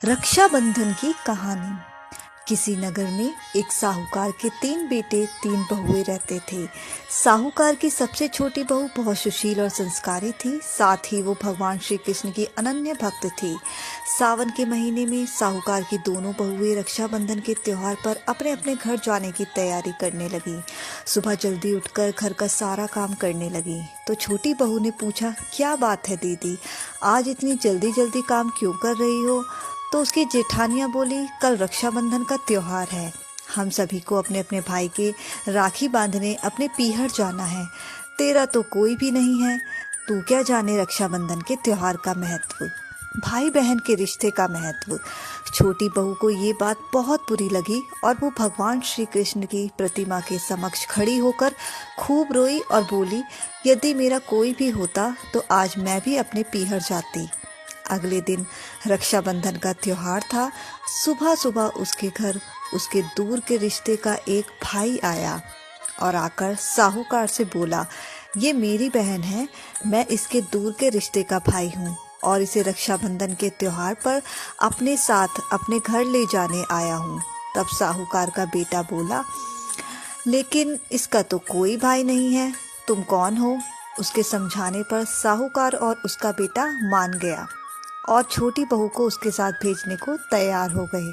रक्षाबंधन की कहानी। किसी नगर में एक साहूकार के 3 बेटे 3 बहुएं रहते थे। साहूकार की सबसे छोटी बहू बहुत सुशील और संस्कारी थी, साथ ही वो भगवान श्री कृष्ण की अनन्य भक्त थी। सावन के महीने में साहूकार की दोनों बहुएं रक्षाबंधन के त्योहार पर अपने अपने घर जाने की तैयारी करने लगी। सुबह जल्दी उठकर घर का सारा काम करने लगी तो छोटी बहू ने पूछा, क्या बात है दीदी, आज इतनी जल्दी जल्दी काम क्यों कर रही हो? तो उसकी जेठानियाँ बोली, कल रक्षाबंधन का त्योहार है, हम सभी को अपने अपने भाई के राखी बांधने अपने पीहर जाना है। तेरा तो कोई भी नहीं है, तू क्या जाने रक्षाबंधन के त्योहार का महत्व, भाई बहन के रिश्ते का महत्व। छोटी बहू को ये बात बहुत बुरी लगी और वो भगवान श्री कृष्ण की प्रतिमा के समक्ष खड़ी होकर खूब रोई और बोली, यदि मेरा कोई भी होता तो आज मैं भी अपने पीहर जाती। अगले दिन रक्षाबंधन का त्योहार था। सुबह सुबह उसके घर उसके दूर के रिश्ते का एक भाई आया और आकर साहूकार से बोला, ये मेरी बहन है, मैं इसके दूर के रिश्ते का भाई हूँ और इसे रक्षाबंधन के त्योहार पर अपने साथ अपने घर ले जाने आया हूँ। तब साहूकार का बेटा बोला, लेकिन इसका तो कोई भाई नहीं है, तुम कौन हो? उसके समझाने पर साहूकार और उसका बेटा मान गया और छोटी बहू को उसके साथ भेजने को तैयार हो गए।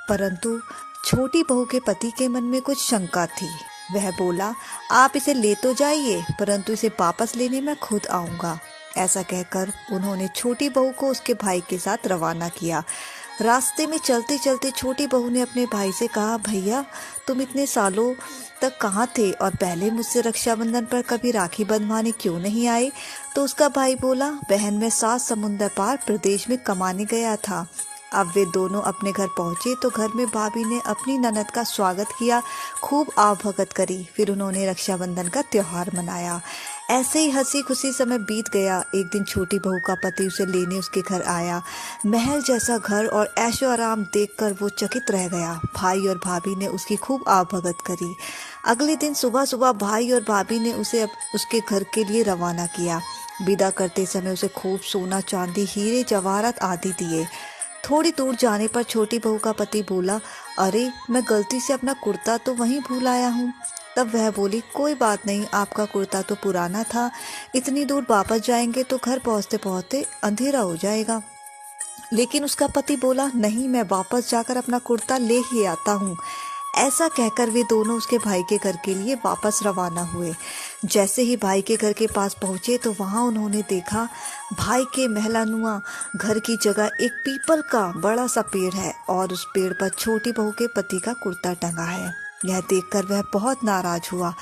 परंतु छोटी बहू के पति के मन में कुछ शंका थी। वह बोला, आप इसे ले तो जाइए, परंतु इसे वापस लेने मैं खुद आऊँगा। ऐसा कहकर उन्होंने छोटी बहू को उसके भाई के साथ रवाना किया। रास्ते में चलते चलते छोटी बहू ने अपने भाई से कहा, भैया तुम इतने सालों तक कहाँ थे और पहले मुझसे रक्षाबंधन पर कभी राखी बंधवाने क्यों नहीं आए? तो उसका भाई बोला, बहन मैं 7 समुंदर पार प्रदेश में कमाने गया था। अब वे दोनों अपने घर पहुंचे तो घर में भाभी ने अपनी ननद का स्वागत किया, खूब आवभगत करी। फिर उन्होंने रक्षाबंधन का त्योहार मनाया। ऐसे ही हंसी खुशी समय बीत गया। एक दिन छोटी बहू का पति उसे लेने उसके घर आया। महल जैसा घर और ऐशो आराम देखकर वो चकित रह गया। भाई और भाभी ने उसकी खूब आवभगत करी। अगले दिन सुबह सुबह भाई और भाभी ने उसे उसके घर के लिए रवाना किया। विदा करते समय उसे खूब सोना चांदी हीरे जवाहरात आदि दिए। थोड़ी दूर जाने पर छोटी बहू का पति बोला, अरे मैं गलती से अपना कुर्ता तो वहीं भूल आया हूँ। तब वह बोली, कोई बात नहीं, आपका कुर्ता तो पुराना था, इतनी दूर वापस जाएंगे तो घर पहुँचते पहुँचते अंधेरा हो जाएगा। लेकिन उसका पति बोला, नहीं, मैं वापस जाकर अपना कुर्ता ले ही आता हूँ। ऐसा कहकर वे दोनों उसके भाई के घर के लिए वापस रवाना हुए। जैसे ही भाई के घर के पास पहुंचे तो वहां उन्होंने देखा, भाई के महलानुमा घर की जगह एक पीपल का बड़ा सा पेड़ है और उस पेड़ पर छोटी बहू के पति का कुर्ता टंगा है। यह देखकर वह बहुत नाराज हुआ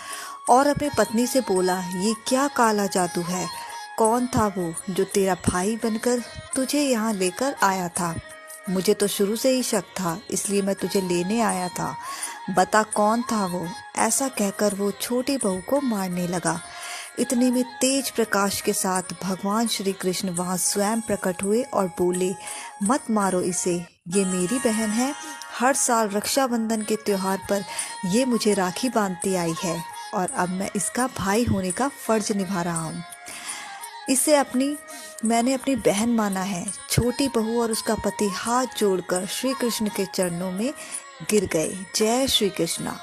और अपनी पत्नी से बोला, ये क्या काला जादू है? कौन था वो जो तेरा भाई बनकर तुझे यहाँ लेकर आया था? मुझे तो शुरू से ही शक था, इसलिए मैं तुझे लेने आया था, बता कौन था वो? ऐसा कहकर वो छोटी बहू को मारने लगा। इतने में तेज प्रकाश के साथ भगवान श्री कृष्ण वहां स्वयं प्रकट हुए और बोले, मत मारो इसे, ये मेरी बहन है, हर साल रक्षाबंधन के त्योहार पर ये मुझे राखी बांधती आई है और अब मैं इसका भाई होने का फर्ज निभा रहा हूँ। इसे मैंने अपनी बहन माना है। छोटी बहू और उसका पति हाथ जोड़कर श्री कृष्ण के चरणों में गिर गए। जय श्री कृष्णा।